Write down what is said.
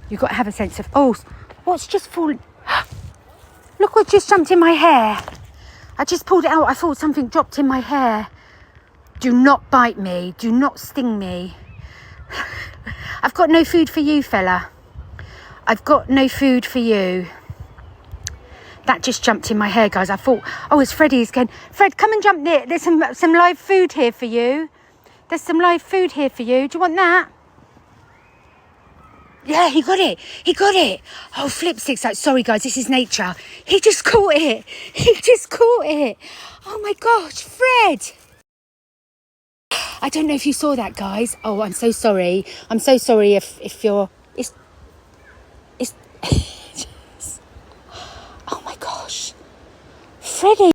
You've got to have a sense of, oh, what's just fallen? Look what just jumped in my hair. I just pulled it out. I thought something dropped in my hair. Do not bite me. Do not sting me. I've got no food for you, fella. I've got no food for you. That just jumped in my hair, guys. I thought, oh, it's Freddy. He's going, Fred, come and jump there. There's some live food here for you. There's some live food here for you. Do you want that? Yeah, he got it. He got it. Oh, flip sticks. Sorry, guys. This is nature. He just caught it. He just caught it. Oh, my gosh. Fred. I don't know if you saw that, guys. Oh, I'm so sorry. I'm so sorry if you're... It's oh, my gosh. Freddy.